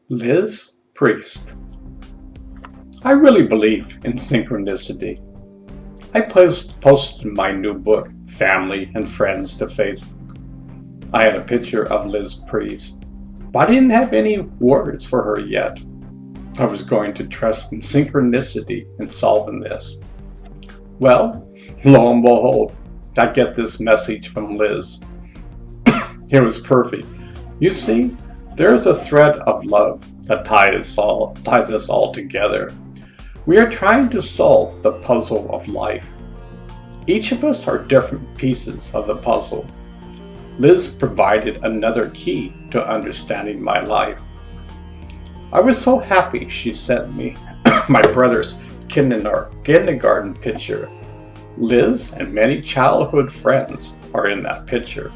Liz Priest. I really believe in synchronicity. I posted my new book, Family and Friends, to Facebook. I had a picture of Liz Priest, but I didn't have any words for her yet. I was going to trust in synchronicity in solving this. Well, lo and behold, I get this message from Liz. It was perfect. You see, there's a thread of love that ties us all together. We are trying to solve the puzzle of life. Each of us are different pieces of the puzzle. Liz provided another key to understanding my life. I was so happy she sent me my brother's kindergarten picture. Liz and many childhood friends are in that picture.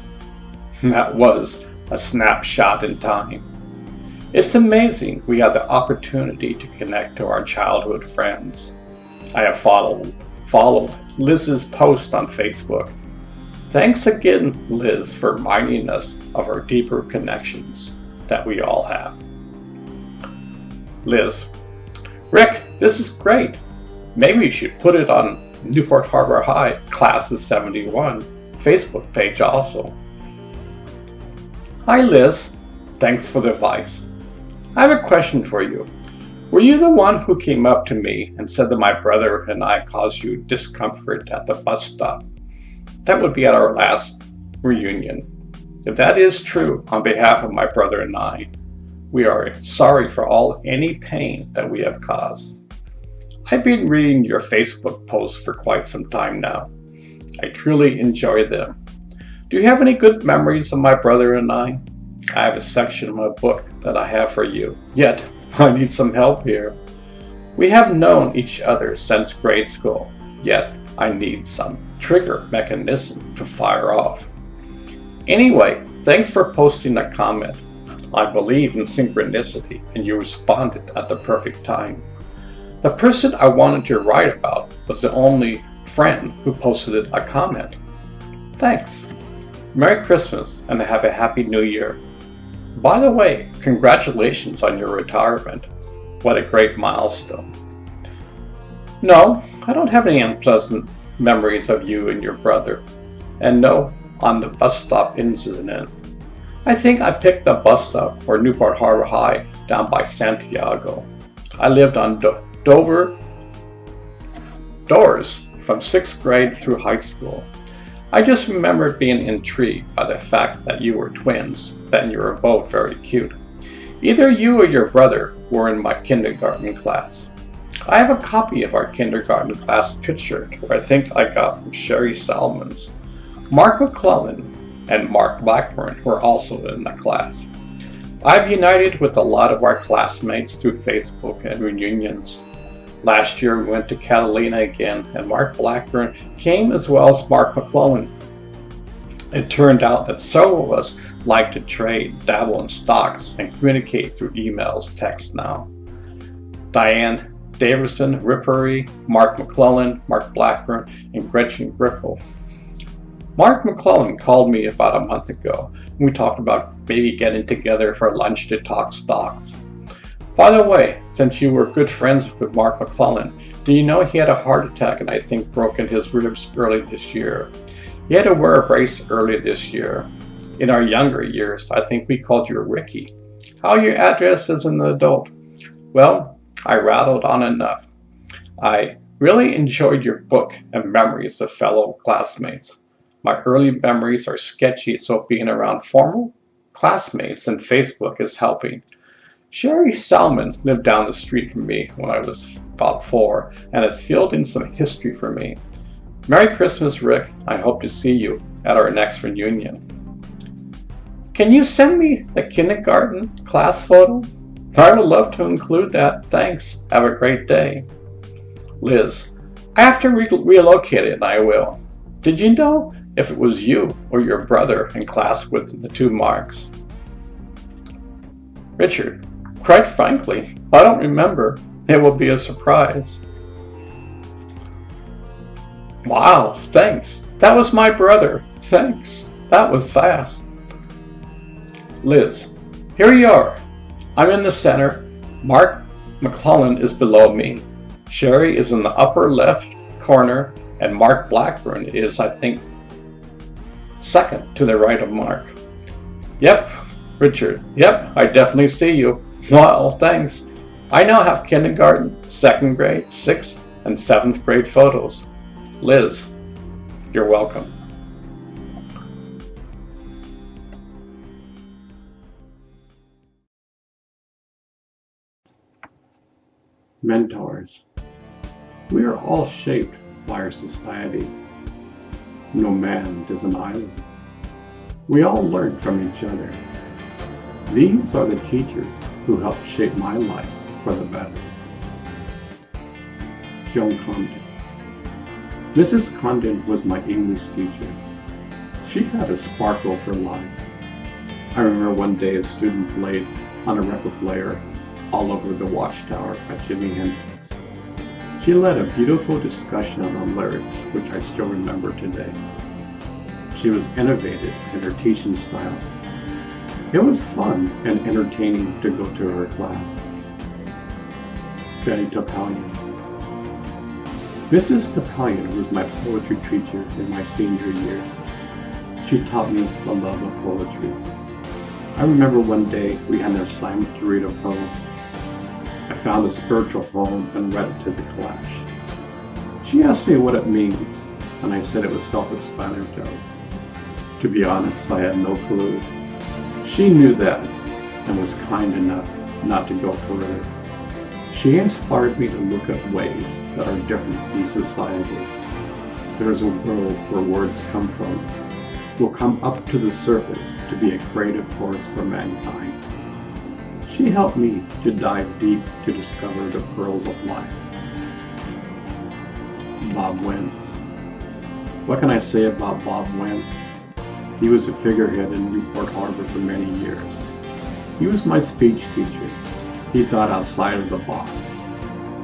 That was a snapshot in time. It's amazing we have the opportunity to connect to our childhood friends. I have followed Liz's post on Facebook. Thanks again, Liz, for reminding us of our deeper connections that we all have. Liz: Rick, this is great. Maybe you should put it on Newport Harbor High Class of 71 Facebook page also. Hi Liz, thanks for the advice. I have a question for you. Were you the one who came up to me and said that my brother and I caused you discomfort at the bus stop? That would be at our last reunion. If that is true, on behalf of my brother and I, we are sorry for any pain that we have caused. I've been reading your Facebook posts for quite some time now. I truly enjoy them. Do you have any good memories of my brother and I? I have a section of my book that I have for you. Yet, I need some help here. We have known each other since grade school, yet I need some trigger mechanism to fire off. Anyway, thanks for posting a comment. I believe in synchronicity, and you responded at the perfect time. The person I wanted to write about was the only friend who posted a comment. Thanks. Merry Christmas and have a Happy New Year. By the way, congratulations on your retirement. What a great milestone. No, I don't have any unpleasant memories of you and your brother. And no, on the bus stop incident. I think I picked the bus stop for Newport Harbor High down by Santiago. I lived on Doors from 6th grade through high school. I just remember being intrigued by the fact that you were twins, that you were both very cute. Either you or your brother were in my kindergarten class. I have a copy of our kindergarten class picture, where I think I got from Sherry Salmons. Mark McClellan and Mark Blackburn were also in the class. I've united with a lot of our classmates through Facebook and reunions. Last year we went to Catalina again, and Mark Blackburn came as well as Mark McClellan. It turned out that several of us like to trade, dabble in stocks, and communicate through emails, text now. Diane Davison, Rippery, Mark McClellan, Mark Blackburn, and Gretchen Griffel. Mark McClellan called me about a month ago, and we talked about maybe getting together for lunch to talk stocks. By the way, since you were good friends with Mark McClellan, do you know he had a heart attack and I think broken his ribs early this year? He had to wear a brace early this year. In our younger years, I think we called you Ricky. How are your address as an adult? Well, I rattled on enough. I really enjoyed your book and memories of fellow classmates. My early memories are sketchy, so being around formal classmates and Facebook is helping. Sherry Salmon lived down the street from me when I was about 4 and has filled in some history for me. Merry Christmas, Rick. I hope to see you at our next reunion. Can you send me the kindergarten class photo? I would love to include that. Thanks. Have a great day. Liz: I have to relocate it and I will. Did you know if it was you or your brother in class with the 2 marks? Richard: Quite frankly, I don't remember. It will be a surprise. Wow, thanks. That was my brother. Thanks. That was fast. Liz: Here you are. I'm in the center. Mark McClellan is below me. Sherry is in the upper left corner, and Mark Blackburn is, I think, second to the right of Mark. Yep, Richard. Yep, I definitely see you. Well, thanks. I now have kindergarten, 2nd grade, 6th, and 7th grade photos. Liz, you're welcome. Mentors. We are all shaped by our society. No man is an island. We all learn from each other. These are the teachers who helped shape my life for the better. Joan Condon. Mrs. Condon was my English teacher. She had a sparkle for life. I remember one day a student played on a record player all over the watchtower at Jimi Hendrix. She led a beautiful discussion on lyrics, which I still remember today. She was innovative in her teaching style. It was fun and entertaining to go to her class. Betty Topalian. Mrs. Topalian was my poetry teacher in my senior year. She taught me the love of poetry. I remember one day we had an assignment to read a poem. I found a spiritual poem and read it to the class. She asked me what it means, and I said it was self-explanatory. To be honest, I had no clue. She knew that and was kind enough not to go further. She inspired me to look at ways that are different in society. There is a world where words come from, will come up to the surface to be a creative force for mankind. She helped me to dive deep to discover the pearls of life. Bob Wentz. What can I say about Bob Wentz? He was a figurehead in Newport Harbor for many years. He was my speech teacher. He thought outside of the box.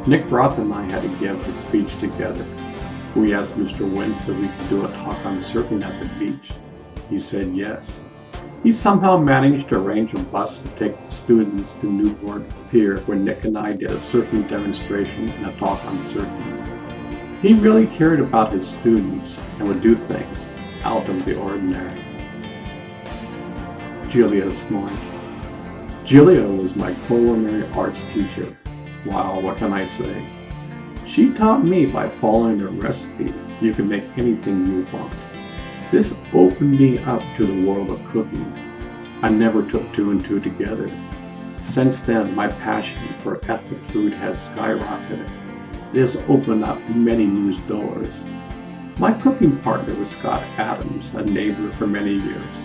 Nick Roth and I had to give a speech together. We asked Mr. Wentz if we could do a talk on surfing at the beach. He said yes. He somehow managed to arrange a bus to take students to Newport Pier where Nick and I did a surfing demonstration and a talk on surfing. He really cared about his students and would do things out of the ordinary. Julia Smart. Julia was my culinary arts teacher. Wow, what can I say? She taught me by following a recipe, you can make anything you want. This opened me up to the world of cooking. I never took two and two together. Since then, my passion for ethnic food has skyrocketed. This opened up many new doors. My cooking partner was Scott Adams, a neighbor for many years.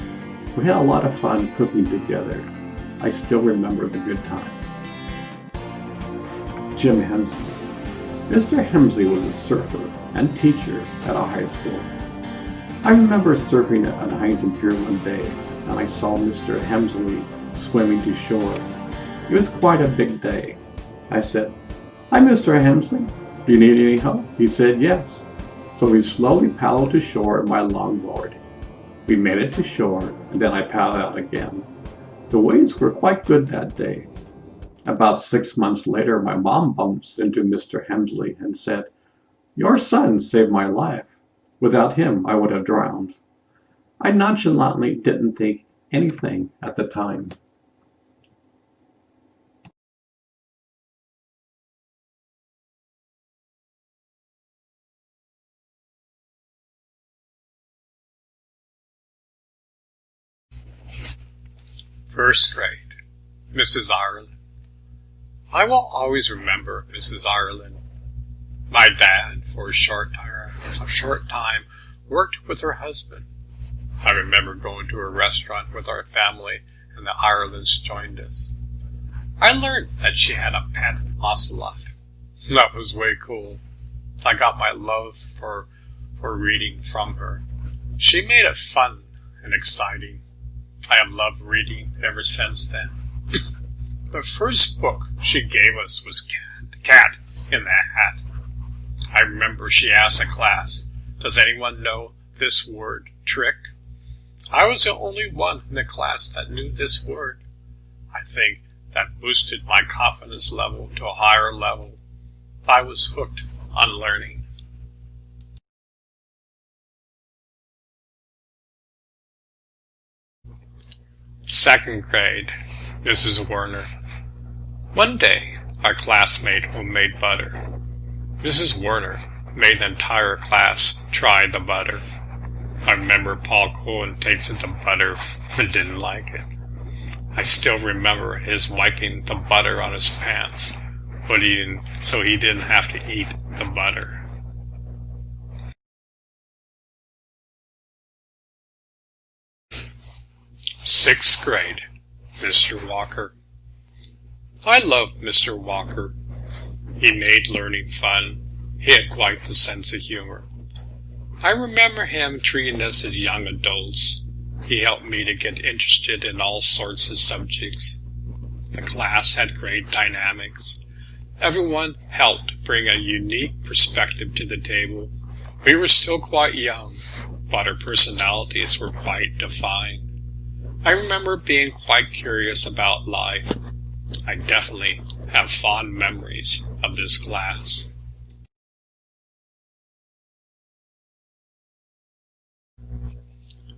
We had a lot of fun cooking together. I still remember the good times. Jim Hemsley. Mr. Hemsley was a surfer and teacher at a high school. I remember surfing at Huntington Pier one day, and I saw Mr. Hemsley swimming to shore. It was quite a big day. I said, "Hi, Mr. Hemsley. Do you need any help?" He said yes. So we slowly paddled to shore in my longboard. We made it to shore, and then I paddled out again. The waves were quite good that day. About 6 months later, my mom bumps into Mr. Hemsley and said, "Your son saved my life. Without him, I would have drowned." I nonchalantly didn't think anything at the time. First grade, Mrs. Ireland. I will always remember Mrs. Ireland. My dad, for a short time, worked with her husband. I remember going to a restaurant with our family, and the Irelands joined us. I learned that she had a pet ocelot. That was way cool. I got my love for reading from her. She made it fun and exciting. I have loved reading ever since then. The first book she gave us was Cat in the Hat. I remember she asked the class, "Does anyone know this word, trick?" I was the only one in the class that knew this word. I think that boosted my confidence level to a higher level. I was hooked on learning. Second grade, Mrs. Werner. One day, our classmate homemade butter. Mrs. Werner made the entire class try the butter. I remember Paul Cohen tasted the butter and didn't like it. I still remember his wiping the butter on his pants, so he didn't have to eat the butter. Sixth grade, Mr. Walker. I loved Mr. Walker. He made learning fun. He had quite the sense of humor. I remember him treating us as young adults. He helped me to get interested in all sorts of subjects. The class had great dynamics. Everyone helped bring a unique perspective to the table. We were still quite young, but our personalities were quite defined. I remember being quite curious about life. I definitely have fond memories of this class.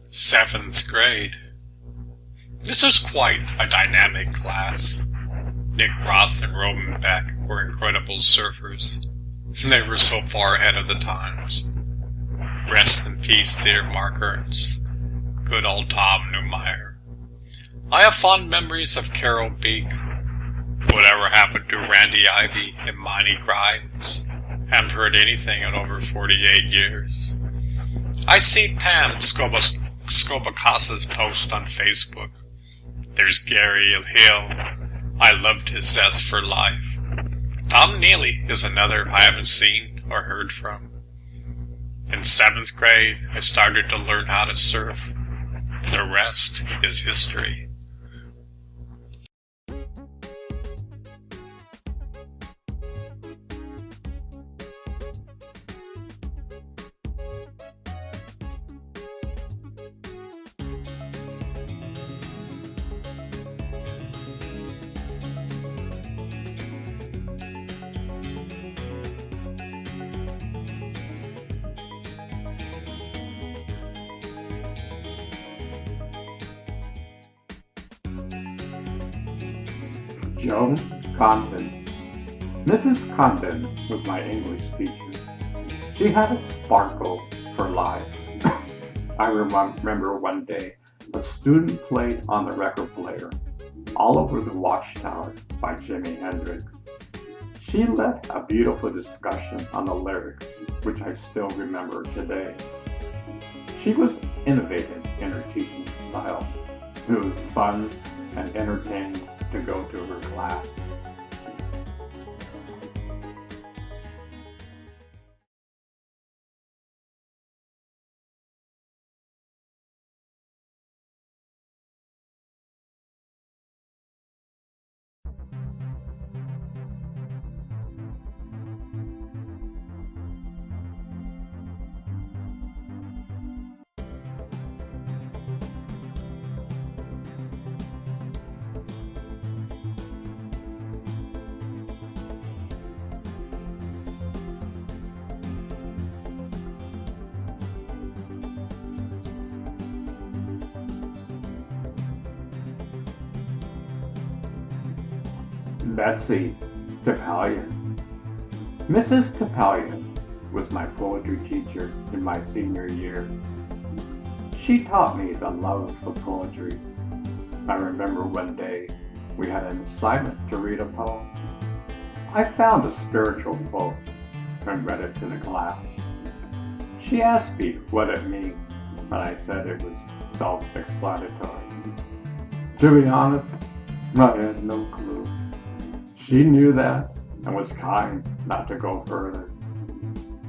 Seventh grade. This was quite a dynamic class. Nick Roth and Robin Beck were incredible surfers. They were so far ahead of the times. Rest in peace, dear Mark Ernst. Good old Tom Neumeyer. I have fond memories of Carol Beek. Whatever happened to Randy Ivy and Monty Grimes? Haven't heard anything in over 48 years. I see Pam Scobacasa's post on Facebook. There's Gary Hill. I loved his zest for life. Tom Neely is another I haven't seen or heard from. In 7th grade, I started to learn how to surf. The rest is history. Joan Condon. Mrs. Condon was my English teacher. She had a sparkle for life. I remember one day a student played on the record player All Over the Watchtower by Jimi Hendrix. She led a beautiful discussion on the lyrics, which I still remember today. She was innovative in her teaching style. It was fun and entertaining to go to her class. Betsy Tepalian. Mrs. Tepalian was my poetry teacher in my senior year. She taught me the love of poetry. I remember one day we had an assignment to read a poem. I found a spiritual quote and read it to the class. She asked me what it meant, and I said it was self-explanatory. To be honest, I had no clue. She knew that and was kind not to go further.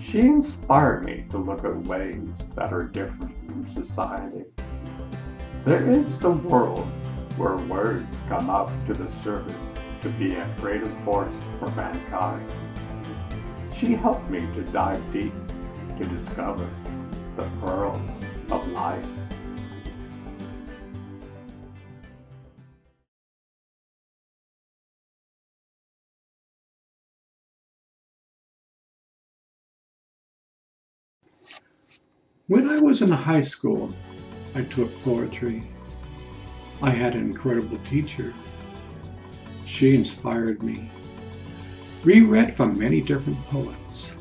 She inspired me to look at ways that are different from society. There is the world where words come up to the surface to be a creative force for mankind. She helped me to dive deep to discover the pearls of life. When I was in high school, I took poetry. I had an incredible teacher. She inspired me. We read from many different poets.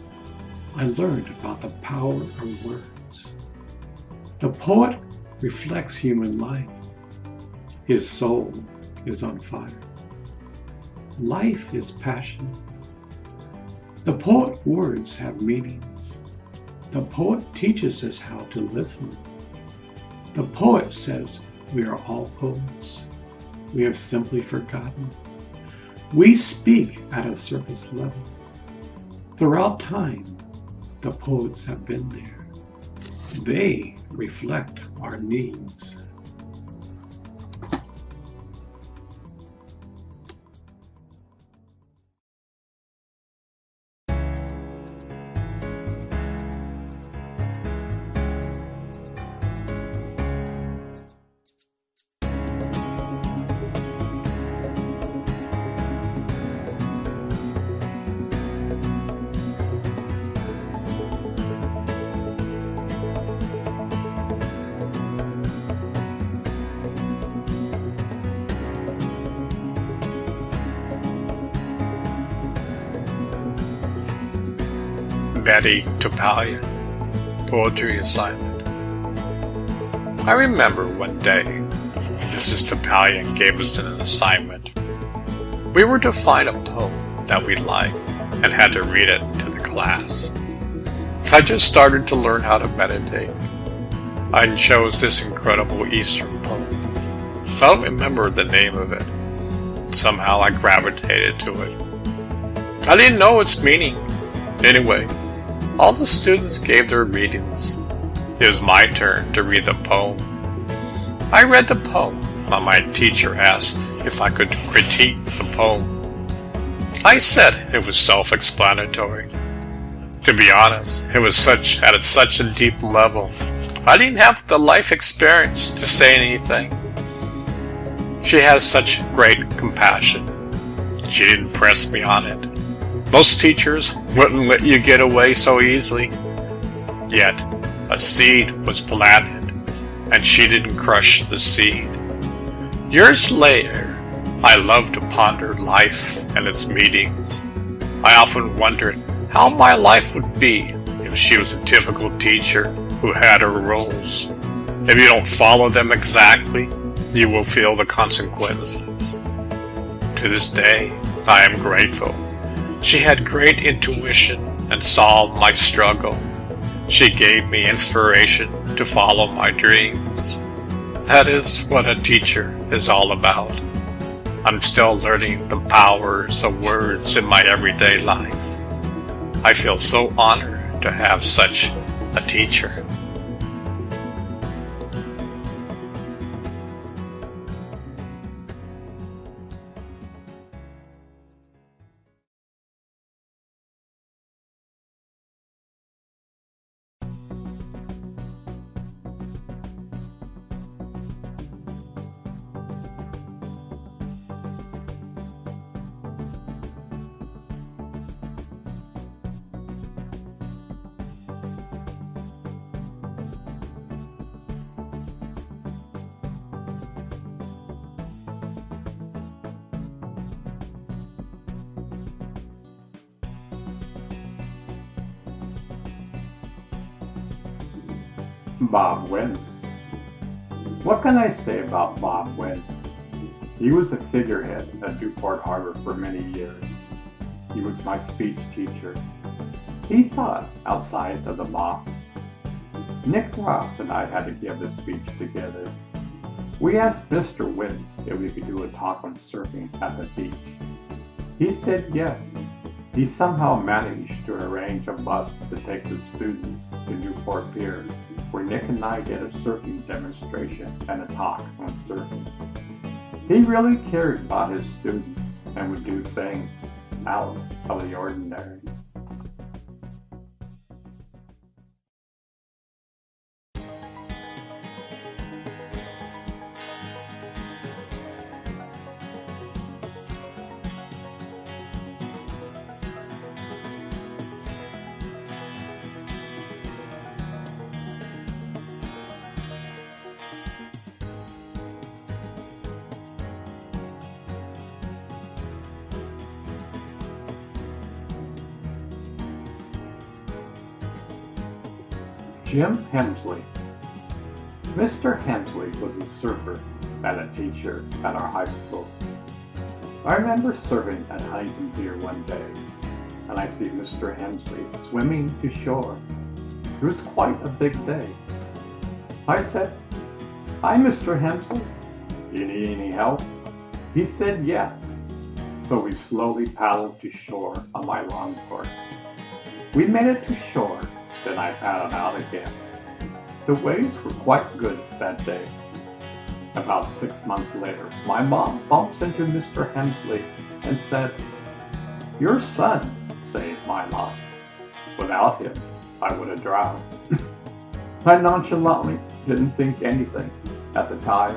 I learned about the power of words. The poet reflects human life. His soul is on fire. Life is passion. The poet's words have meanings. The poet teaches us how to listen. The poet says we are all poets. We have simply forgotten. We speak at a surface level. Throughout time, the poets have been there. They reflect our needs. Betty Topalia, Poetry Assignment. I remember one day, Mrs. Topalia gave us an assignment. We were to find a poem that we liked and had to read it to the class. I just started to learn how to meditate. I chose this incredible Eastern poem. I don't remember the name of it. Somehow I gravitated to it. I didn't know its meaning. Anyway, all the students gave their readings. It was my turn to read the poem. I read the poem, and my teacher asked if I could critique the poem. I said it was self-explanatory. To be honest, it was at such a deep level. I didn't have the life experience to say anything. She has such great compassion. She didn't press me on it. Most teachers wouldn't let you get away so easily. Yet, a seed was planted, and she didn't crush the seed. Years later, I love to ponder life and its meanings. I often wondered how my life would be if she was a typical teacher who had her rules. If you don't follow them exactly, you will feel the consequences. To this day, I am grateful. She had great intuition and saw my struggle. She gave me inspiration to follow my dreams. That is what a teacher is all about. I'm still learning the powers of words in my everyday life. I feel so honored to have such a teacher. Bob Wentz. What can I say about Bob Wentz? He was a figurehead at Newport Harbor for many years. He was my speech teacher. He thought outside of the box. Nick Ross and I had to give a speech together. We asked Mr. Wentz if we could do a talk on surfing at the beach. He said yes. He somehow managed to arrange a bus to take the students to Newport Pier, where Nick and I did a surfing demonstration and a talk on surfing. He really cared about his students and would do things out of the ordinary. Jim Hemsley. Mr. Hemsley was a server and a teacher at our high school. I remember serving at Huntington Pier one day, and I see Mr. Hemsley swimming to shore. It was quite a big day. I said, "Hi, Mr. Hemsley. Do you need any help?" He said yes. So we slowly paddled to shore on my longboard. We made it to shore, then I paddled out again. The waves were quite good that day. About 6 months later, my mom bumps into Mr. Hemsley and said, "Your son saved my life. Without him, I would have drowned." I nonchalantly didn't think anything at the time.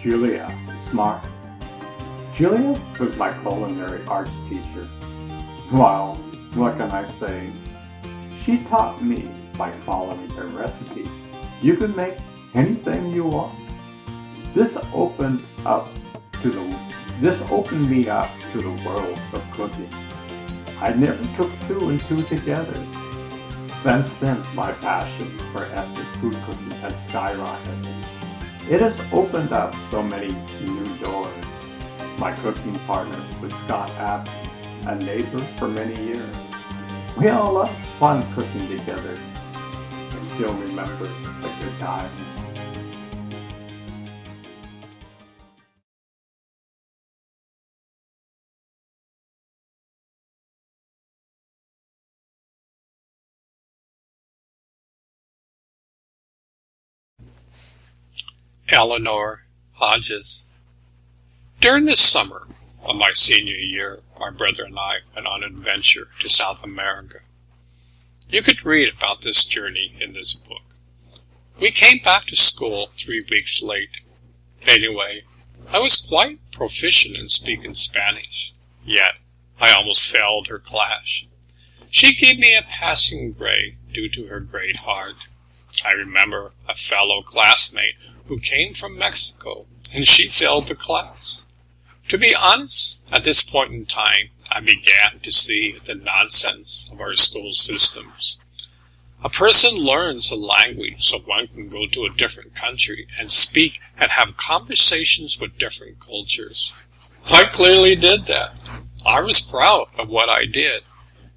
Julia Smart. Julia was my culinary arts teacher. Well, what can I say? She taught me by following a recipe. You can make anything you want. This opened me up to the world of cooking. I never took two and two together. Since then, my passion for ethnic food cooking has skyrocketed. It has opened up so many new doors. My cooking partner was Scott Abbott, a neighbor for many years. We all loved fun cooking together. I still remember the good times. Eleanor Hodges. During the summer of my senior year, my brother and I went on an adventure to South America. You could read about this journey in this book. We came back to school 3 weeks late. Anyway, I was quite proficient in speaking Spanish, yet I almost failed her class. She gave me a passing grade due to her great heart. I remember a fellow classmate who came from Mexico, and she failed the class. To be honest, at this point in time, I began to see the nonsense of our school systems. A person learns a language so one can go to a different country and speak and have conversations with different cultures. I clearly did that. I was proud of what I did.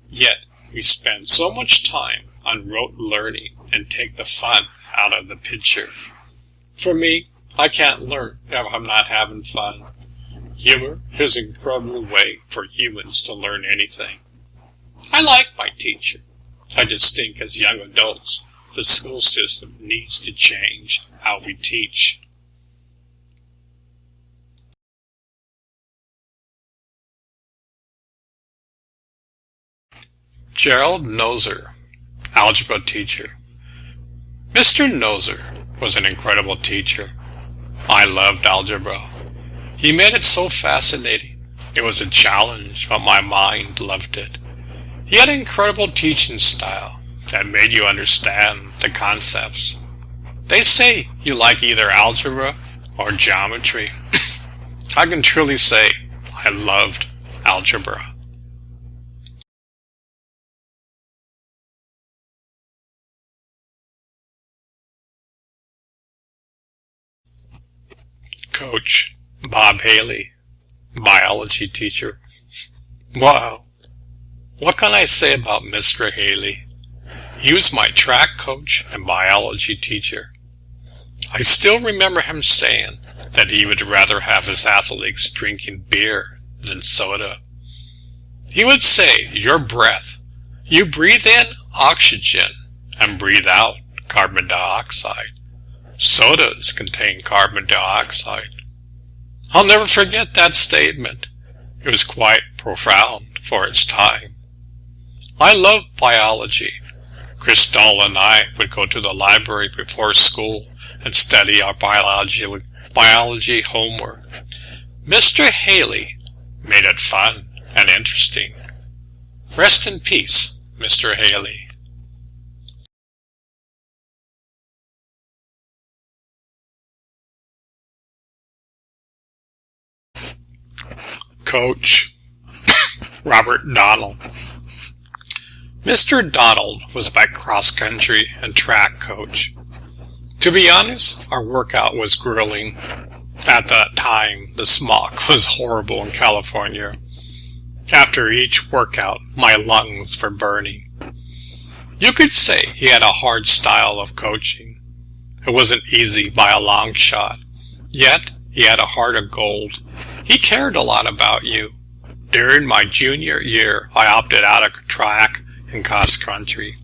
Yet, we spend so much time on rote learning and take the fun out of the picture. For me, I can't learn if I'm not having fun. Humor is an incredible way for humans to learn anything. I like my teacher. I just think as young adults, the school system needs to change how we teach. Gerald Noser, algebra teacher. Mr. Noser was an incredible teacher. I loved algebra. He made it so fascinating. It was a challenge, but my mind loved it. He had an incredible teaching style that made you understand the concepts. They say you like either algebra or geometry. I can truly say I loved algebra. Coach Bob Haley, biology teacher. Wow. What can I say about Mr. Haley? He was my track coach and biology teacher. I still remember him saying that he would rather have his athletes drinking beer than soda. He would say, "Your breath You breathe in oxygen and breathe out carbon dioxide. Sodas contain carbon dioxide. I'll never forget that statement. It was quite profound for its time. I loved biology. Crystal and I would go to the library before school and study our biology homework. Mr. Haley made it fun and interesting. Rest in peace, Mr. Haley. Coach Robert Donald. Mr. Donald was my cross-country and track coach. To be honest, our workout was grueling. At that time, the smog was horrible in California. After each workout, my lungs were burning. You could say he had a hard style of coaching. It wasn't easy by a long shot. Yet, he had a heart of gold. He cared a lot about you. During my junior year, I opted out of track and cross country.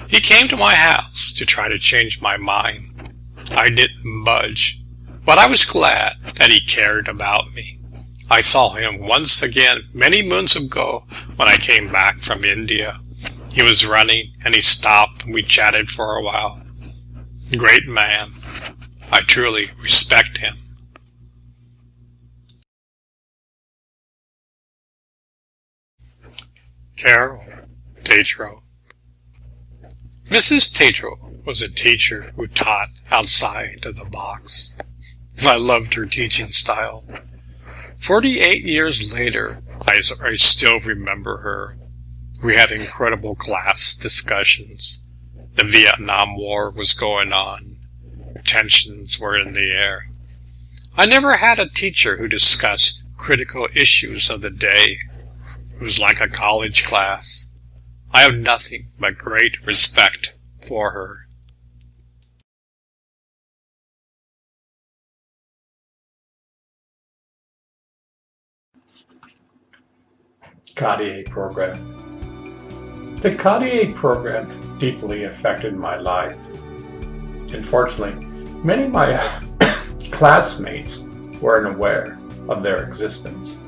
He came to my house to try to change my mind. I didn't budge, but I was glad that he cared about me. I saw him once again many moons ago when I came back from India. He was running and he stopped and we chatted for a while. Great man. I truly respect him. Carol Tatro. Mrs. Tatro was a teacher who taught outside of the box. I loved her teaching style. 48 years later, I still remember her. We had incredible class discussions. The Vietnam War was going on. Tensions were in the air. I never had a teacher who discussed critical issues of the day. It was like a college class. I have nothing but great respect for her. Cartier program. The Cartier program deeply affected my life. Unfortunately, many of my classmates weren't aware of their existence.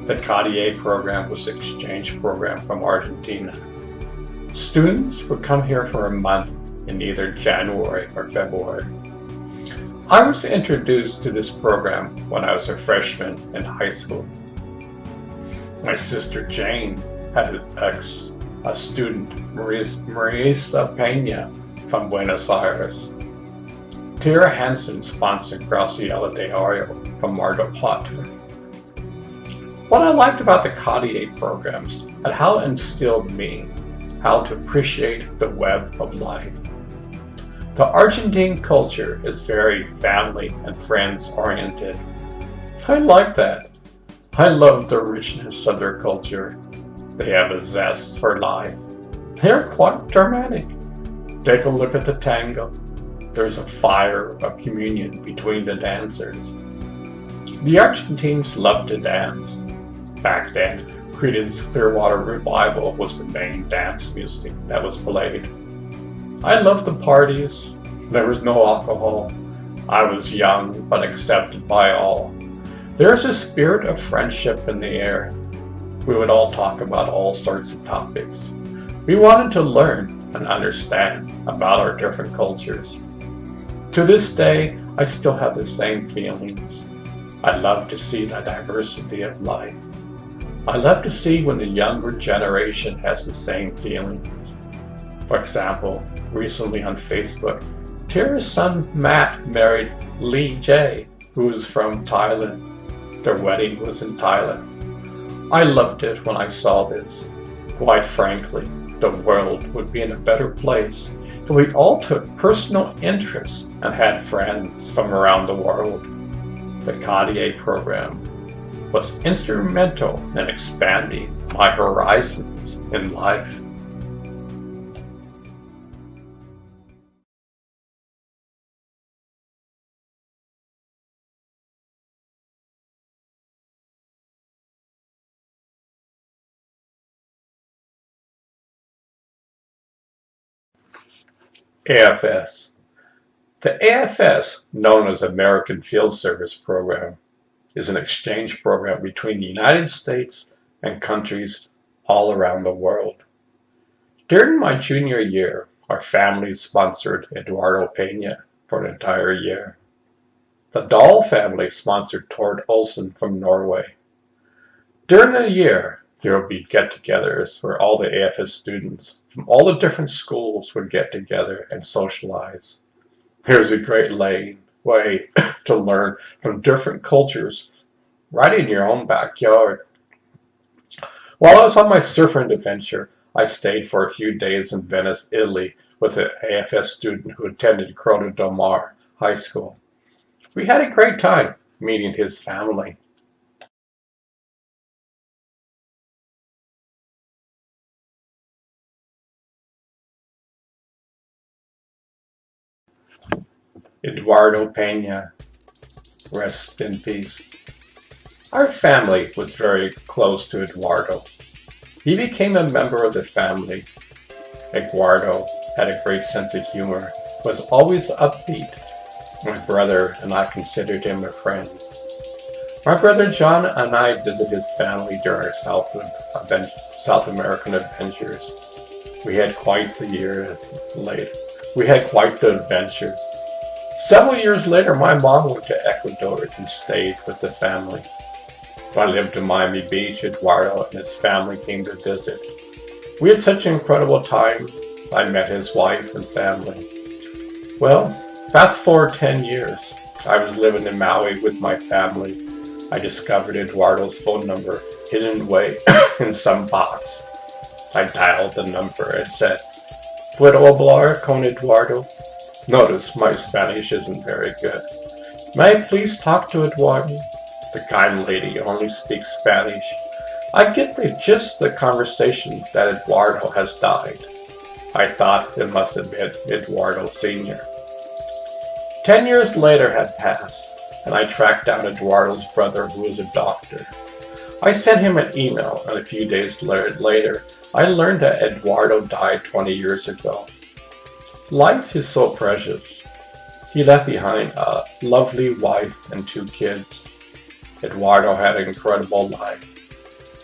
The Cartier program was an exchange program from Argentina. Students would come here for a month in either January or February. I was introduced to this program when I was a freshman in high school. My sister Jane had a student, Marisa Pena, from Buenos Aires. Tara Hansen sponsored Graciela de Ario from Mar del Plata. What I liked about the Cartier programs and how it instilled me how to appreciate the web of life. The Argentine culture is very family and friends oriented. I like that. I love the richness of their culture. They have a zest for life. They are quite dramatic. Take a look at the tango. There's a fire of communion between the dancers. The Argentines love to dance. Back then, Creedence Clearwater Revival was the main dance music that was played. I loved the parties. There was no alcohol. I was young but accepted by all. There's a spirit of friendship in the air. We would all talk about all sorts of topics. We wanted to learn and understand about our different cultures. To this day, I still have the same feelings. I love to see the diversity of life. I love to see when the younger generation has the same feelings. For example, recently on Facebook, Tara's son Matt married Lee J, who is from Thailand. Their wedding was in Thailand. I loved it when I saw this. Quite frankly, the world would be in a better place if we all took personal interest and had friends from around the world. The Cartier program was instrumental in expanding my horizons in life. AFS. The AFS, known as American Field Service Program, is an exchange program between the United States and countries all around the world. During my junior year, our family sponsored Eduardo Pena for an entire year. The Dahl family sponsored Tord Olsen from Norway. During the year, there would be get-togethers where all the AFS students from all the different schools would get together and socialize. Here's a great way to learn from different cultures right in your own backyard. While I was on my surfing adventure, I stayed for a few days in Venice, Italy with an AFS student who attended Croto del Mar High School. We had a great time meeting his family. Eduardo Pena, rest in peace. Our family was very close to Eduardo. He became a member of the family. Eduardo had a great sense of humor, was always upbeat. My brother and I considered him a friend. My brother John and I visited his family during our South American adventures. We had quite the adventure. Several years later, my mom went to Ecuador and stayed with the family. When I lived in Miami Beach, Eduardo and his family came to visit. We had such an incredible time. I met his wife and family. Well, fast forward 10 years. I was living in Maui with my family. I discovered Eduardo's phone number hidden away in some box. I dialed the number and said, "Puedo hablar con Eduardo?" Notice my Spanish isn't very good. "May I please talk to Eduardo?" The kind lady only speaks Spanish. I get the gist of the conversation that Eduardo has died. I thought it must have been Eduardo Sr. 10 years later had passed, and I tracked down Eduardo's brother, who was a doctor. I sent him an email, and a few days later, I learned that Eduardo died 20 years ago. Life is so precious. He left behind a lovely wife and 2 kids. Eduardo had an incredible life.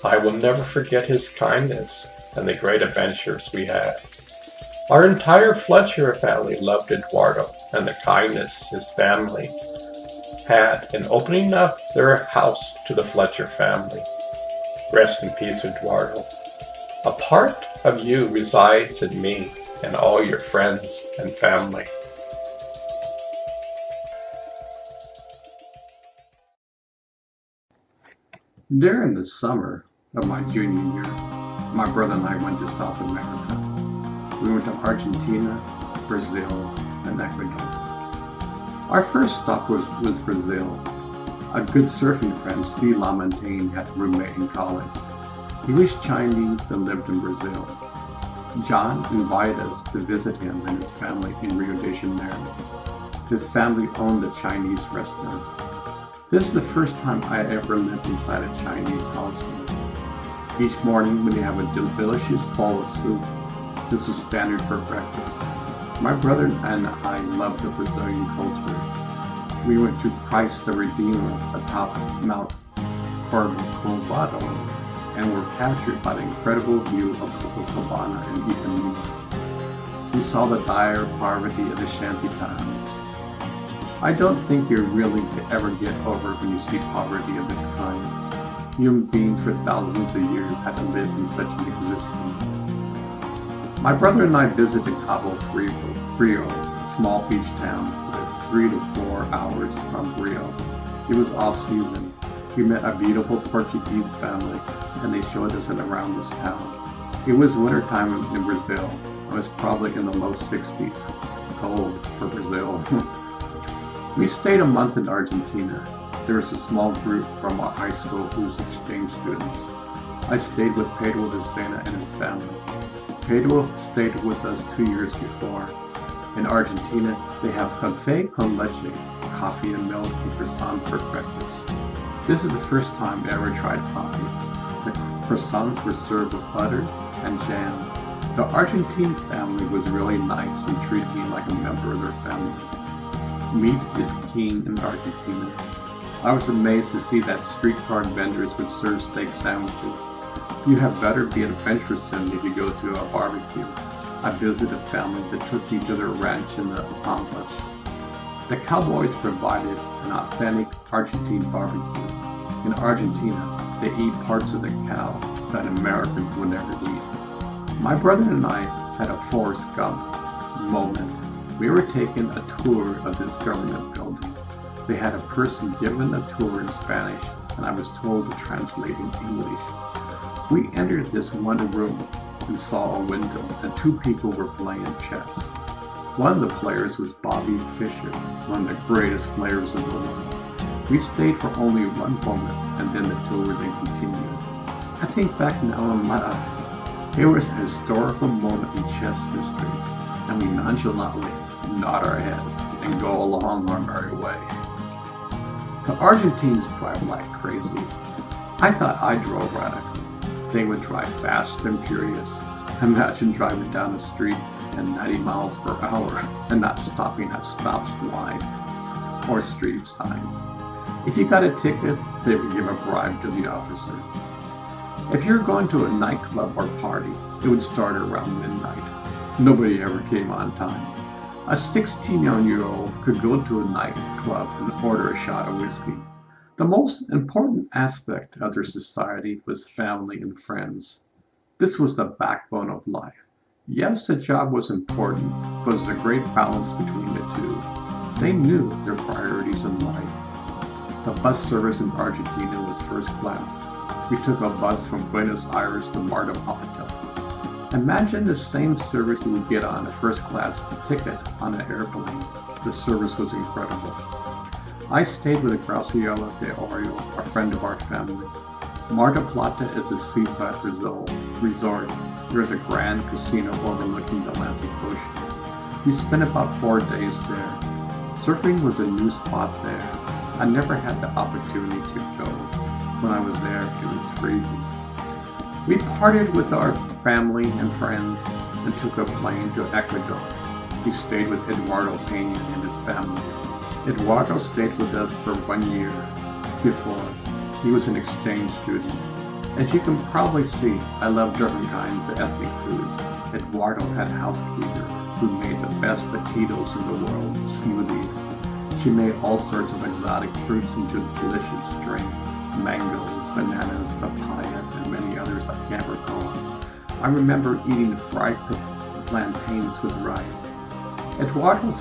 I will never forget his kindness and the great adventures we had. Our entire Fletcher family loved Eduardo and the kindness his family had in opening up their house to the Fletcher family. Rest in peace, Eduardo. A part of you resides in me and all your friends and family. During the summer of my junior year, my brother and I went to South America. We went to Argentina, Brazil, and Ecuador. Our first stop was Brazil. A good surfing friend, Steve LaMontagne, had a roommate in college. He was Chinese and lived in Brazil. John invited us to visit him and his family in Rio de Janeiro. His family owned a Chinese restaurant. This is the first time I ever lived inside a Chinese household. Each morning when they have a delicious bowl of soup, this was standard for breakfast. My brother and I loved the Brazilian culture. We went to Christ the Redeemer atop Mount Corcovado and were captured by the incredible view of Copacabana and Ipanema. We saw the dire poverty of the shantytown. I don't think you really ever get over when you see poverty of this kind. Human beings for thousands of years had to live in such an existence. My brother and I visited Cabo Frio, a small beach town with 3 to 4 hours from Rio. It was off-season. We met a beautiful Portuguese family, and they showed us around this town. It was wintertime in Brazil. It was probably in the low 60s. Cold for Brazil. We stayed a month in Argentina. There was a small group from our high school who was exchange students. I stayed with Pedro de Sena and his family. Pedro stayed with us 2 years before. In Argentina, they have café con leche, coffee and milk and croissants for breakfast. This is the first time I ever tried coffee. The croissants were served with butter and jam. The Argentine family was really nice and treated me like a member of their family. Meat is king in Argentina. I was amazed to see that streetcar vendors would serve steak sandwiches. You had better be adventuresome if you go to a barbecue. I visited a family that took me to their ranch in the Pampas. The cowboys provided an authentic Argentine barbecue. In Argentina, they eat parts of the cow that Americans would never eat. My brother and I had a Forrest Gump moment. We were taking a tour of this government building. They had a person giving a tour in Spanish, and I was told to translate in English. We entered this one room and saw a window, and two people were playing chess. One of the players was Bobby Fischer, one of the greatest players in the world. We stayed for only one moment, and then the tour then continued. I think back now in my life, it was a historical moment in chess history, and we nonchalantly nod our heads and go along our merry way. The Argentines drive like crazy. I thought I drove radically. They would drive fast and furious. Imagine driving down the street at 90 miles per hour and not stopping at stop signs or street signs. If you got a ticket, they would give a bribe to the officer. If you're going to a nightclub or party, it would start around midnight. Nobody ever came on time. A 16-year-old could go to a nightclub and order a shot of whiskey. The most important aspect of their society was family and friends. This was the backbone of life. Yes, the job was important, but it was a great balance between the two. They knew their priorities in life. The bus service in Argentina was first class. We took a bus from Buenos Aires to Mar del Plata. Imagine the same service you would get on a first class ticket on an airplane. The service was incredible. I stayed with Graciela de Orio, a friend of our family. Mar del Plata is a seaside resort. There is a grand casino overlooking the Atlantic Ocean. We spent about 4 days there. Surfing was a new spot there. I never had the opportunity to go. When I was there, it was freezing. We parted with our family and friends and took a plane to Ecuador. We stayed with Eduardo Peña and his family. Eduardo stayed with us for 1 year before. He was an exchange student. As you can probably see, I love different kinds of ethnic foods. Eduardo had a housekeeper who made the best taquitos in the world, smoothies. She made all sorts of exotic fruits into a delicious drink, mangoes, bananas, papaya, and many others I can't recall. I remember eating fried plantains with rice. Eduardo's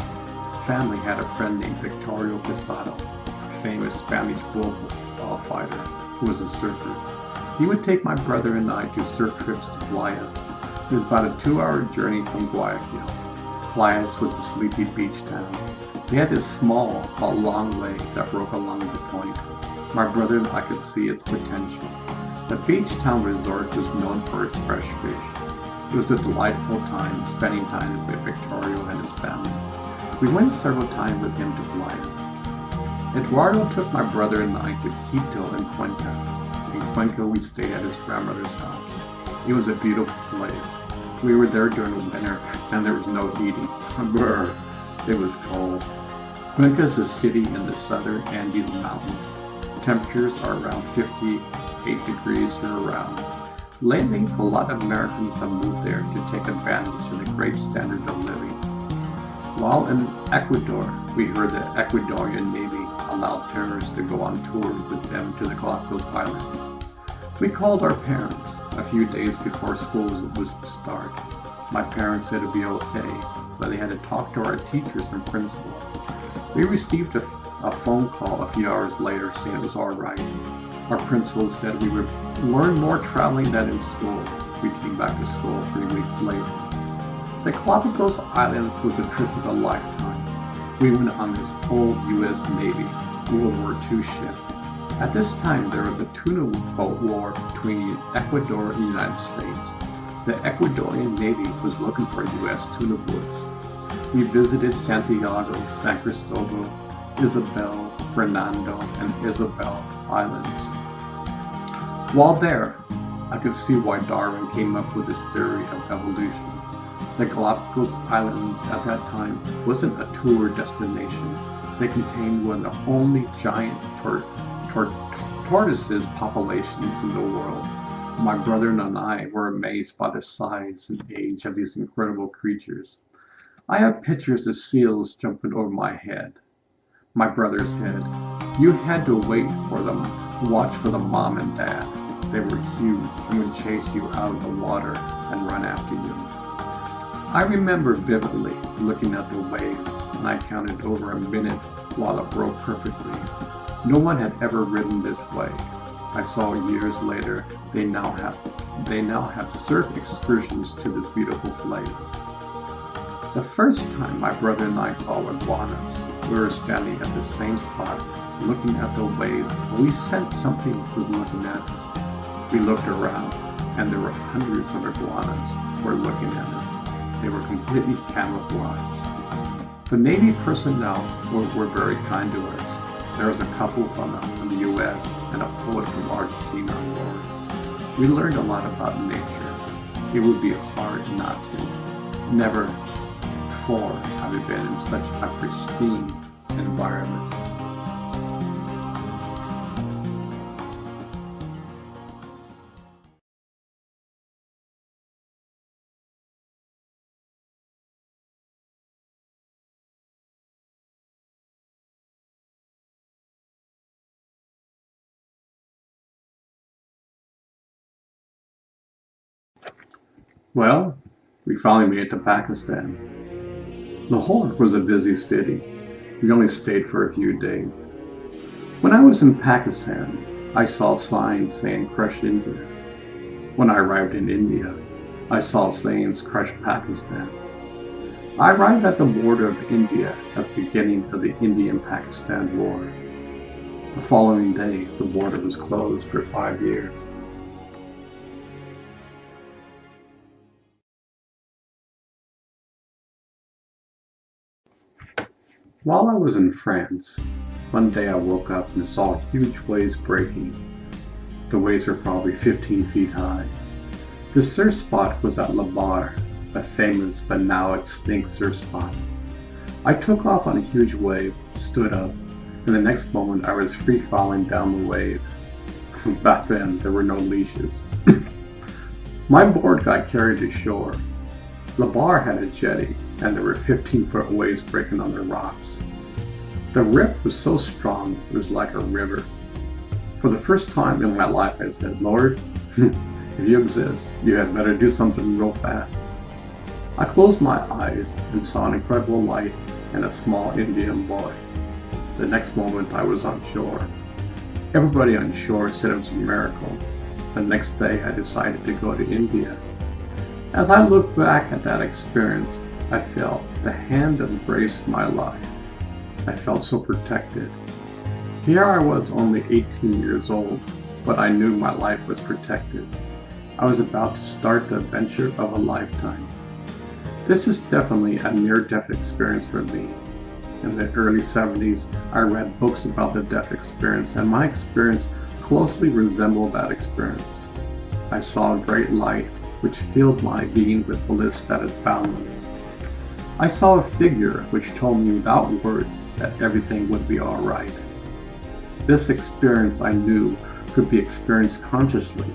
family had a friend named Victorio Quesada, a famous Spanish bullball fighter who was a surfer. He would take my brother and I to surf trips to Playas. It was about a 2-hour journey from Guayaquil. Playas was a sleepy beach town. They had this small but long lake that broke along the point. My brother and I could see its potential. The beach town resort was known for its fresh fish. It was a delightful time spending time with Victorio and his family. We went several times with him to Playas. Eduardo took my brother and I to Quito and Cuenca. In Cuenca, we stayed at his grandmother's house. It was a beautiful place. We were there during the winter, and there was no heating. Brr, it was cold. Cuenca is a city in the southern Andes Mountains. Temperatures are around 58 degrees year-round. Lately, a lot of Americans have moved there to take advantage of the great standard of living. While in Ecuador, we heard the Ecuadorian Navy allowed tourists to go on tour with them to the Galapagos Islands. We called our parents a few days before school was to start. My parents said it'd be okay, but they had to talk to our teachers and principal. We received a phone call a few hours later saying it was all right. Our principal said we would learn more traveling than in school. We came back to school 3 weeks later. The Galapagos Islands was a trip of a lifetime. We went on this old U.S. Navy World War II ship. At this time, there was a tuna boat war between Ecuador and the United States. The Ecuadorian Navy was looking for U.S. tuna boats. We visited Santiago, San Cristobal, Isabel, Fernando, and Isabel Islands. While there, I could see why Darwin came up with his theory of evolution. The Galapagos Islands at that time wasn't a tour destination. They contained one of the only giant tortoises populations in the world. My brother and I were amazed by the size and age of these incredible creatures. I have pictures of seals jumping over my head, my brother's head. You had to wait for them, watch for the mom and dad. They were huge and would chase you out of the water and run after you. I remember vividly looking at the waves, and I counted over a minute while it broke perfectly. No one had ever ridden this way. I saw years later they now have surf excursions to this beautiful place. The first time my brother and I saw iguanas, we were standing at the same spot looking at the waves, and we sensed something was looking at us. We looked around, and there were hundreds of iguanas were looking at us. They were completely camouflaged. The Navy personnel were very kind to us. There was a couple from the U.S. and a poet from Argentina on board. We learned a lot about nature. It would be hard not to. Never before have I been in such a pristine environment. Well, we finally made it to Pakistan. Lahore was a busy city. We only stayed for a few days. When I was in Pakistan, I saw signs saying Crush India. When I arrived in India, I saw sayings Crush Pakistan. I arrived at the border of India at the beginning of the Indian-Pakistan War. The following day, the border was closed for 5 years. While I was in France, one day I woke up and saw huge waves breaking. The waves were probably 15 feet high. The surf spot was at La Barre, a famous but now extinct surf spot. I took off on a huge wave, stood up, and the next moment I was free falling down the wave. Back then, there were no leashes. My board got carried to shore. La Barre had a jetty, and there were 15-foot waves breaking on the rocks. The rip was so strong, it was like a river. For the first time in my life, I said, Lord, if you exist, you had better do something real fast. I closed my eyes and saw an incredible light and a small Indian boy. The next moment, I was on shore. Everybody on shore said it was a miracle. The next day, I decided to go to India. As I look back at that experience, I felt the hand that embraced my life. I felt so protected. Here I was only 18 years old, but I knew my life was protected. I was about to start the adventure of a lifetime. This is definitely a near-death experience for me. In the early 70s, I read books about the death experience, and my experience closely resembled that experience. I saw a great light which filled my being with bliss that is boundless. I saw a figure which told me without words that everything would be all right. This experience I knew could be experienced consciously.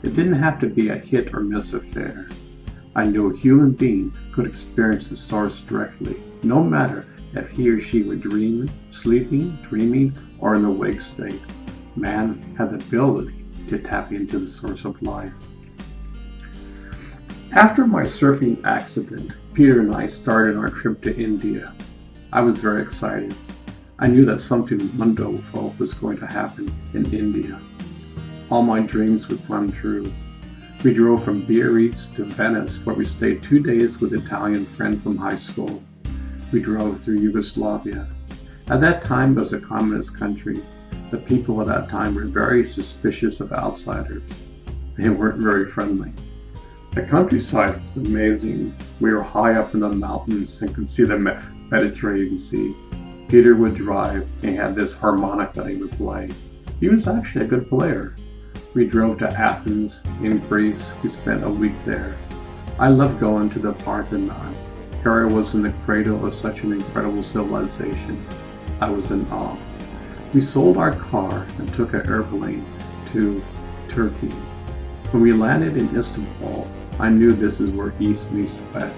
It didn't have to be a hit or miss affair. I knew a human being could experience the source directly, no matter if he or she were dreaming, sleeping, dreaming, or in a awake state. Man had the ability to tap into the source of life. After my surfing accident, Peter and I started our trip to India. I was very excited. I knew that something wonderful was going to happen in India. All my dreams would come true. We drove from Biarritz to Venice, where we stayed 2 days with an Italian friend from high school. We drove through Yugoslavia. At that time, it was a communist country. The people at that time were very suspicious of outsiders. They weren't very friendly. The countryside was amazing. We were high up in the mountains and could see the Mediterranean Sea. Peter would drive and he had this harmonica that he would play. He was actually a good player. We drove to Athens in Greece. We spent a week there. I loved going to the Parthenon. Here I was in the cradle of such an incredible civilization. I was in awe. We sold our car and took an airplane to Turkey. When we landed in Istanbul, I knew this is where East meets West.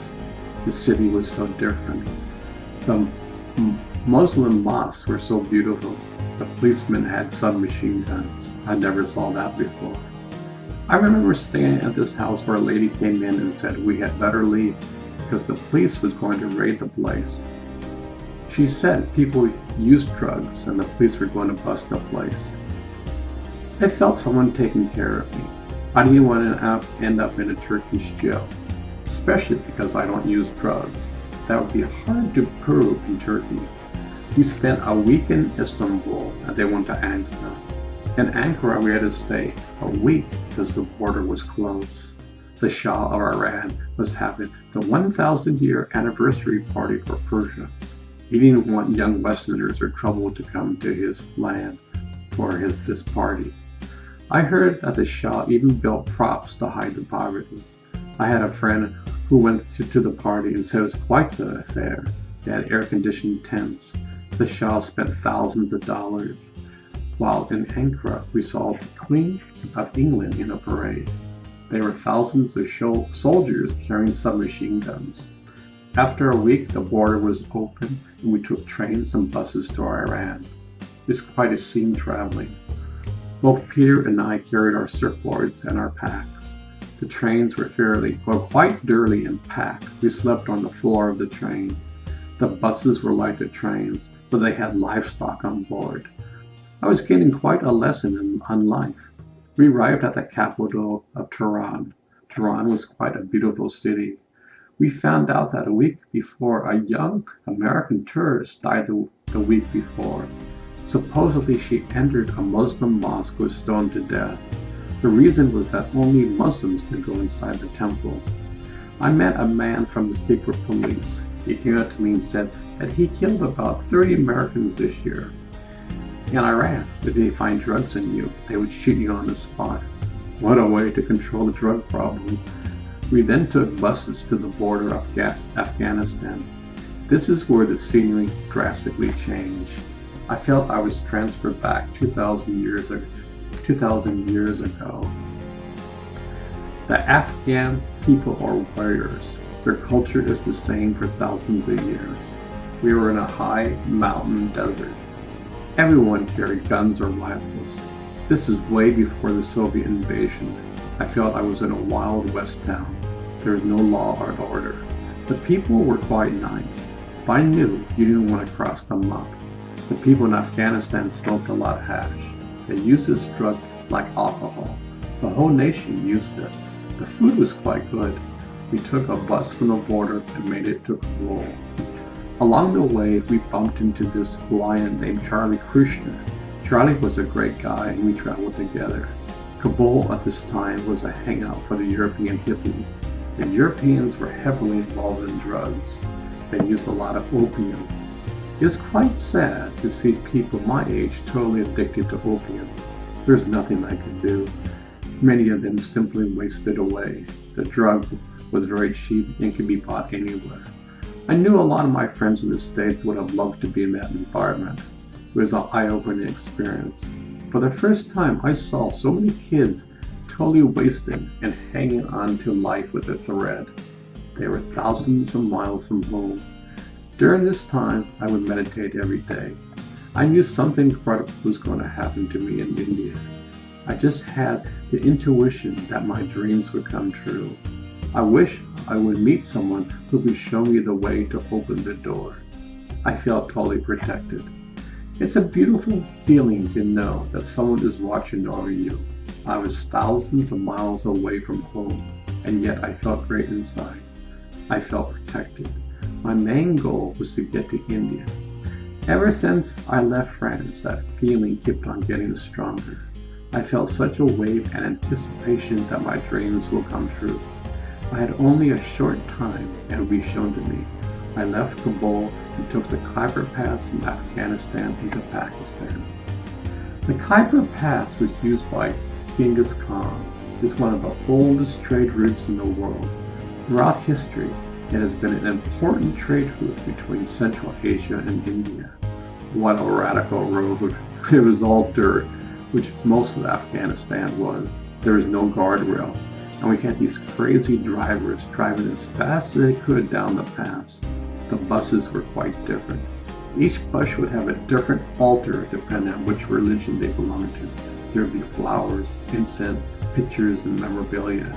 The city was so different. The Muslim mosques were so beautiful. The policemen had submachine guns. I never saw that before. I remember staying at this house where a lady came in and said we had better leave because the police was going to raid the place. She said people used drugs and the police were going to bust the place. I felt someone taking care of me. I didn't want to end up in a Turkish jail, especially because I don't use drugs. That would be hard to prove in Turkey. We spent a week in Istanbul and then went to Ankara. In Ankara we had to stay a week because the border was closed. The Shah of Iran was having the 1,000-year anniversary party for Persia. He didn't want young Westerners or trouble to come to his land for this party. I heard that the Shah even built props to hide the poverty. I had a friend who went to the party and said it was quite the affair. They had air-conditioned tents. The Shah spent thousands of dollars. While in Ankara, we saw the Queen of England in a parade. There were thousands of soldiers carrying submachine guns. After a week, the border was open and we took trains and buses to Iran. It's quite a scene traveling. Both Peter and I carried our surfboards and our packs. The trains were quite dirty and packed. We slept on the floor of the train. The buses were like the trains, but they had livestock on board. I was getting quite a lesson on life. We arrived at the capital of Tehran. Tehran was quite a beautiful city. We found out that a week before, a young American tourist died the week before. Supposedly she entered a Muslim mosque and was stoned to death. The reason was that only Muslims could go inside the temple. I met a man from the secret police. He came up to me and said that he killed about 30 Americans this year. In Iran, if they find drugs in you, they would shoot you on the spot. What a way to control the drug problem. We then took buses to the border of Afghanistan. This is where the scenery drastically changed. I felt I was transferred back 2,000 years ago. The Afghan people are warriors. Their culture is the same for thousands of years. We were in a high mountain desert. Everyone carried guns or rifles. This was way before the Soviet invasion. I felt I was in a Wild West town. There was no law or order. The people were quite nice, but I knew you didn't want to cross them up. The people in Afghanistan smoked a lot of hash. They used this drug like alcohol. The whole nation used it. The food was quite good. We took a bus from the border and made it to Kabul. Along the way, we bumped into this lion named Charlie Krishna. Charlie was a great guy and we traveled together. Kabul at this time was a hangout for the European hippies. The Europeans were heavily involved in drugs. They used a lot of opium. It was quite sad to see people my age totally addicted to opium. There's nothing I could do. Many of them simply wasted away. The drug was very cheap and could be bought anywhere. I knew a lot of my friends in the States would have loved to be in that environment. It was an eye-opening experience. For the first time, I saw so many kids totally wasted and hanging on to life with a thread. They were thousands of miles from home. During this time, I would meditate every day. I knew something incredible was going to happen to me in India. I just had the intuition that my dreams would come true. I wish I would meet someone who would show me the way to open the door. I felt totally protected. It's a beautiful feeling to know that someone is watching over you. I was thousands of miles away from home, and yet I felt great inside. I felt protected. My main goal was to get to India. Ever since I left France, that feeling kept on getting stronger. I felt such a wave and anticipation that my dreams will come true. I had only a short time and would be shown to me. I left Kabul and took the Khyber Pass from Afghanistan into Pakistan. The Khyber Pass was used by Genghis Khan. It's one of the oldest trade routes in the world. Throughout history, it has been an important trade route between Central Asia and India. What a radical road. It was all dirt, which most of Afghanistan was. There was no guardrails, and we had these crazy drivers driving as fast as they could down the pass. The buses were quite different. Each bus would have a different altar depending on which religion they belonged to. There would be flowers, incense, pictures, and memorabilia.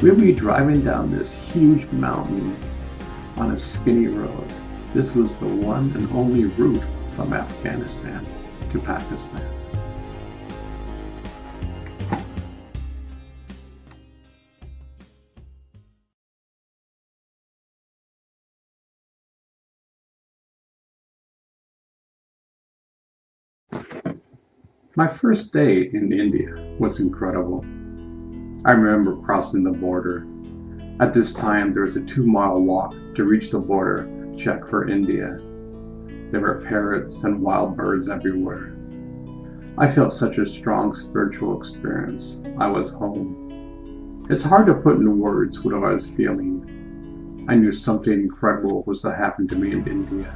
We would be driving down this huge mountain on a skinny road. This was the one and only route from Afghanistan to Pakistan. My first day in India was incredible. I remember crossing the border. At this time, there was a 2-mile walk to reach the border, check for India. There were parrots and wild birds everywhere. I felt such a strong spiritual experience. I was home. It's hard to put into words what I was feeling. I knew something incredible was to happen to me in India.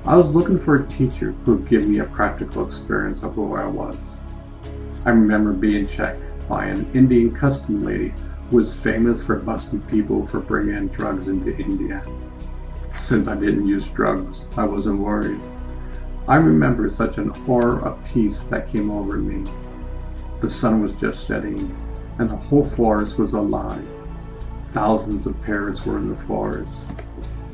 I was looking for a teacher who would give me a practical experience of who I was. I remember being checked by an Indian custom lady who was famous for busting people for bringing in drugs into India. Since I didn't use drugs, I wasn't worried. I remember such an aura of peace that came over me. The sun was just setting, and the whole forest was alive. Thousands of parrots were in the forest.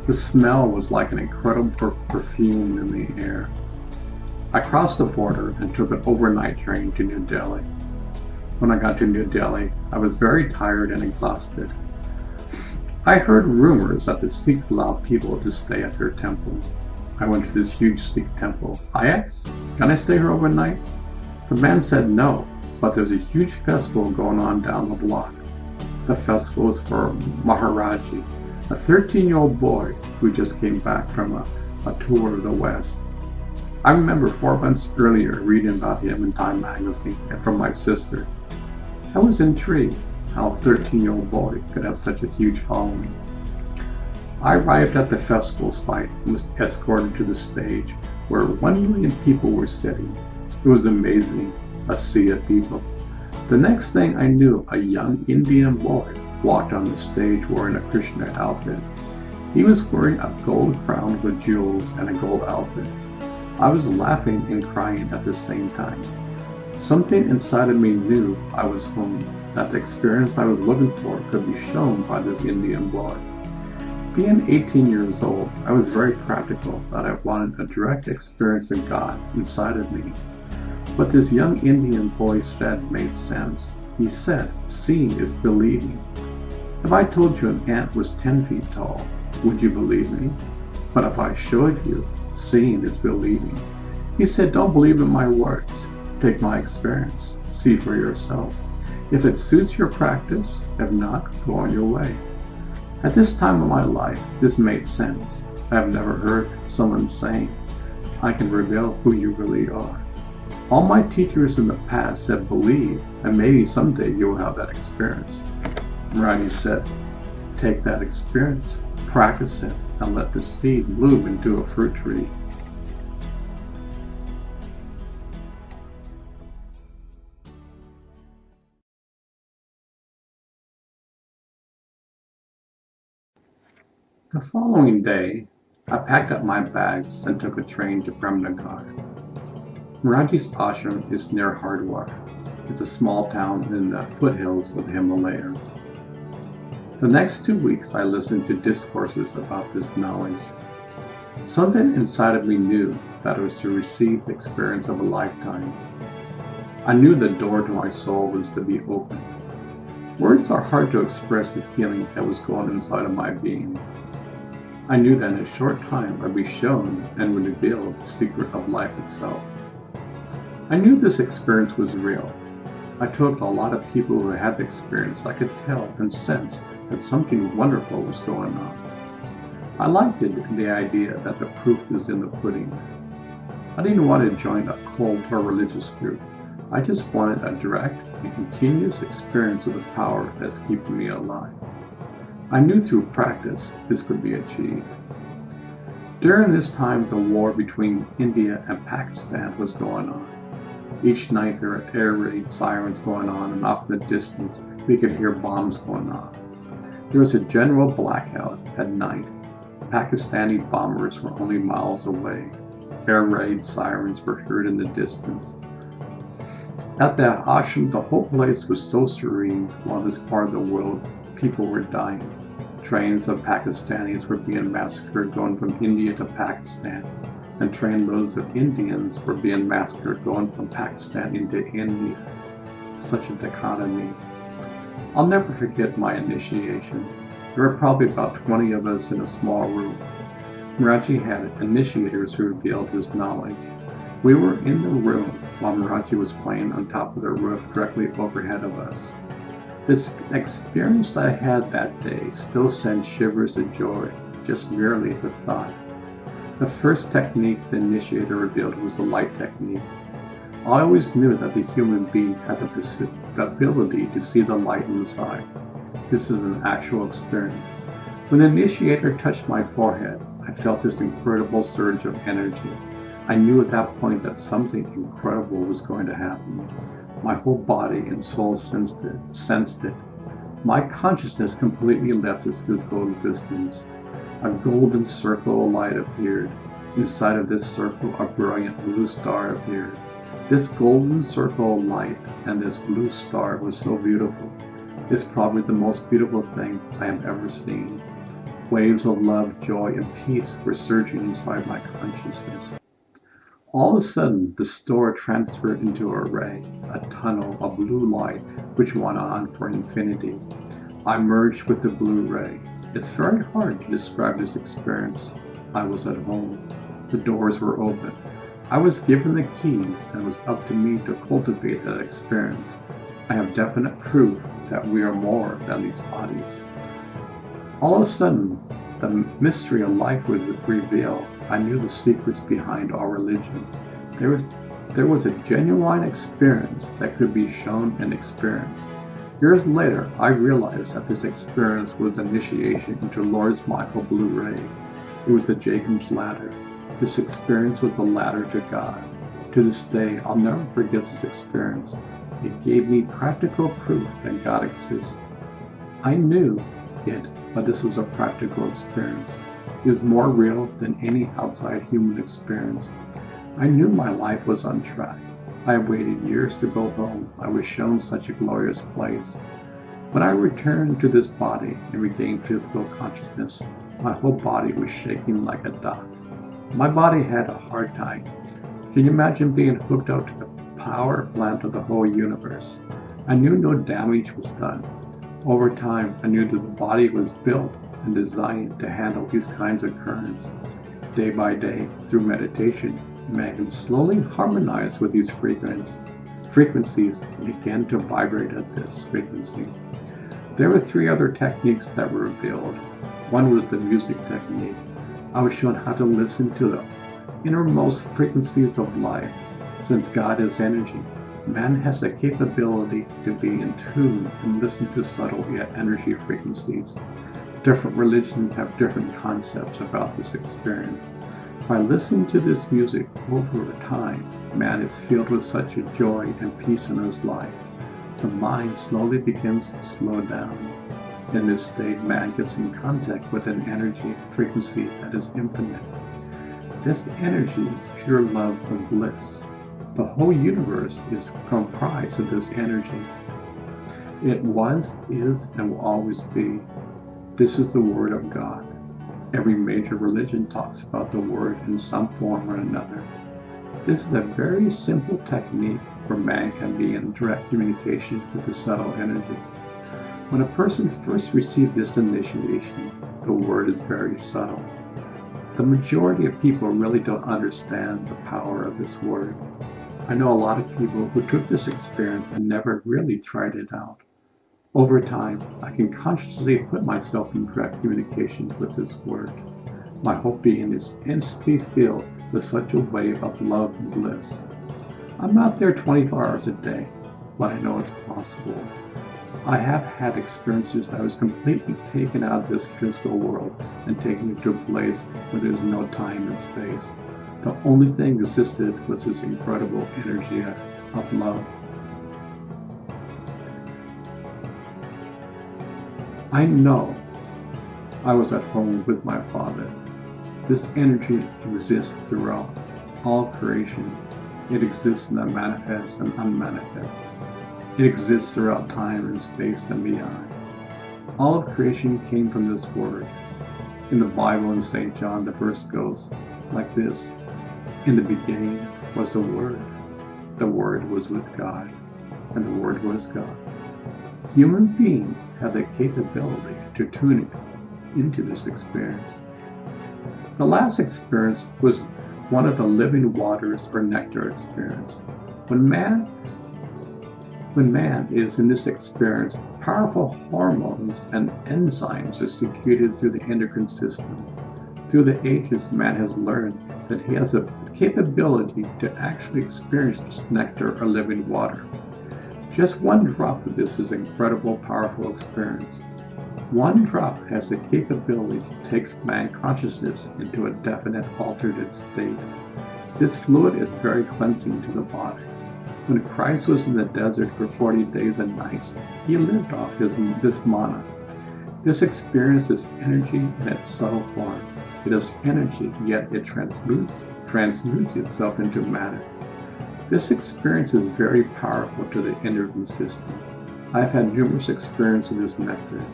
The smell was like an incredible perfume in the air. I crossed the border and took an overnight train to New Delhi. When I got to New Delhi, I was very tired and exhausted. I heard rumors that the Sikhs allowed people to stay at their temple. I went to this huge Sikh temple. I asked, "Can I stay here overnight?" The man said no, but there's a huge festival going on down the block. The festival is for Maharaji, a 13-year-old boy who just came back from a tour of the West. I remember 4 months earlier reading about him in Time magazine and from my sister. I was intrigued how a 13-year-old boy could have such a huge following. I arrived at the festival site and was escorted to the stage where 1 million people were sitting. It was amazing, a sea of people. The next thing I knew, a young Indian boy walked on the stage wearing a Krishna outfit. He was wearing a gold crown with jewels and a gold outfit. I was laughing and crying at the same time. Something inside of me knew I was home, that the experience I was looking for could be shown by this Indian boy. Being 18 years old, I was very practical that I wanted a direct experience of God inside of me. What this young Indian boy said made sense. He said, "Seeing is believing." If I told you an ant was 10 feet tall, would you believe me? But if I showed you, seeing is believing. He said, "Don't believe in my words. Take my experience. See for yourself. If it suits your practice, if not, go on your way." At this time of my life, this made sense. I have never heard someone saying, "I can reveal who you really are." All my teachers in the past said believe, and maybe someday you will have that experience. Ronnie said, take that experience, practice it, and let the seed bloom into a fruit tree. The following day, I packed up my bags and took a train to Premnagar. Maraji's ashram is near Hardwar. It's a small town in the foothills of the Himalayas. The next 2 weeks I listened to discourses about this knowledge. Something inside of me knew that I was to receive the experience of a lifetime. I knew the door to my soul was to be opened. Words are hard to express the feeling that was going inside of my being. I knew that in a short time I'd be shown and would reveal the secret of life itself. I knew this experience was real. I told a lot of people who had the experience. I could tell and sense that something wonderful was going on. I liked the idea that the proof is in the pudding. I didn't want to join a cult or religious group. I just wanted a direct and continuous experience of the power that's keeping me alive. I knew through practice this could be achieved. During this time, the war between India and Pakistan was going on. Each night there were air raid sirens going on, and off in the distance we could hear bombs going off. There was a general blackout at night. Pakistani bombers were only miles away. Air raid sirens were heard in the distance. At that ashram, the whole place was so serene, while this part of the world, people were dying. Trains of Pakistanis were being massacred going from India to Pakistan, and trainloads of Indians were being massacred going from Pakistan into India. Such a dichotomy. I'll never forget my initiation. There were probably about 20 of us in a small room. Maraji had initiators who revealed his knowledge. We were in the room while Maraji was playing on top of the roof directly overhead of us. This experience that I had that day still sends shivers of joy, just merely the thought. The first technique the initiator revealed was the light technique. I always knew that the human being had the ability to see the light inside. This is an actual experience. When the initiator touched my forehead, I felt this incredible surge of energy. I knew at that point that something incredible was going to happen. My whole body and soul sensed it. My consciousness completely left its physical existence. A golden circle of light appeared. Inside of this circle, a brilliant blue star appeared. This golden circle of light and this blue star was so beautiful. It's probably the most beautiful thing I have ever seen. Waves of love, joy, and peace were surging inside my consciousness. All of a sudden, the star transferred into a ray, a tunnel of blue light which went on for infinity. I merged with the blue ray. It's very hard to describe this experience. I was at home. The doors were open. I was given the keys, and it was up to me to cultivate that experience. I have definite proof that we are more than these bodies. All of a sudden, the mystery of life was revealed. I knew the secrets behind our religion. There was a genuine experience that could be shown and experienced. Years later, I realized that this experience was initiation into Lord Michael's blue ray. It was the Jacob's ladder. This experience was the ladder to God. To this day, I'll never forget this experience. It gave me practical proof that God exists. I knew it, but this was a practical experience. It was more real than any outside human experience. I knew my life was on track. I had waited years to go home. I was shown such a glorious place. When I returned to this body and regained physical consciousness, my whole body was shaking like a dot. My body had a hard time. Can you imagine being hooked up to the power plant of the whole universe? I knew no damage was done. Over time, I knew that the body was built and designed to handle these kinds of currents. Day by day, through meditation, man can slowly harmonize with these frequencies and begin to vibrate at this frequency. There were 3 other techniques that were revealed. One was the music technique. I was shown how to listen to the innermost frequencies of life. Since God is energy, man has the capability to be in tune and listen to subtle yet energy frequencies. Different religions have different concepts about this experience. By listening to this music over time, man is filled with such a joy and peace in his life. The mind slowly begins to slow down. In this state, man gets in contact with an energy frequency that is infinite. This energy is pure love and bliss. The whole universe is comprised of this energy. It was, is, and will always be. This is the Word of God. Every major religion talks about the Word in some form or another. This is a very simple technique where man can be in direct communication with the subtle energy. When a person first receives this initiation, the Word is very subtle. The majority of people really don't understand the power of this Word. I know a lot of people who took this experience and never really tried it out. Over time, I can consciously put myself in direct communication with this Word. My whole being is instantly filled with such a wave of love and bliss. I'm not there 24 hours a day, but I know it's possible. I have had experiences that I was completely taken out of this physical world and taken to a place where there's no time and space. The only thing existed was this incredible energy of love. I know I was at home with my Father. This energy exists throughout all creation. It exists in the manifest and unmanifest. It exists throughout time and space and beyond. All of creation came from this word. In the Bible in St. John, the verse goes like this: in the beginning was the Word. The Word was with God, and the Word was God. Human beings have the capability to tune into this experience. The last experience was one of the living waters or nectar experience. When man is in this experience, powerful hormones and enzymes are secreted through the endocrine system. Through the ages, man has learned that he has a capability to actually experience this nectar or living water. Just one drop of this is an incredible, powerful experience. One drop has the capability to take man's consciousness into a definite, altered state. This fluid is very cleansing to the body. When Christ was in the desert for 40 days and nights, he lived off this manna. This experience is energy in its subtle form. It is energy, yet it transmutes itself into matter. This experience is very powerful to the endocrine system. I've had numerous experiences of this nectar.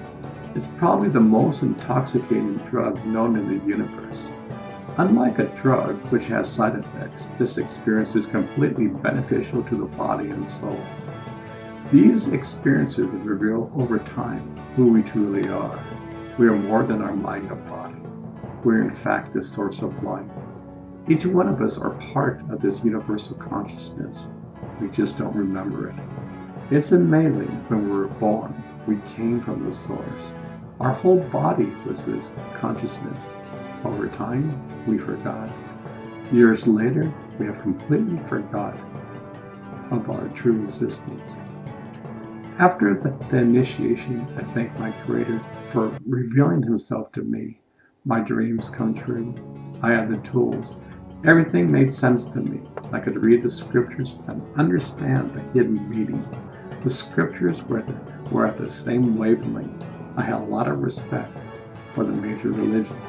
It's probably the most intoxicating drug known in the universe. Unlike a drug which has side effects, this experience is completely beneficial to the body and soul. These experiences reveal over time who we truly are. We are more than our mind and body. We are in fact the source of life. Each one of us are part of this universal consciousness. We just don't remember it. It's amazing when we were born, we came from the source. Our whole body was this consciousness. Over time, we forgot. Years later, we have completely forgot of our true existence. After the initiation, I thank my Creator for revealing Himself to me. My dreams come true. I had the tools. Everything made sense to me. I could read the scriptures and understand the hidden meaning. The scriptures were at the same wavelength. I had a lot of respect for the major religions.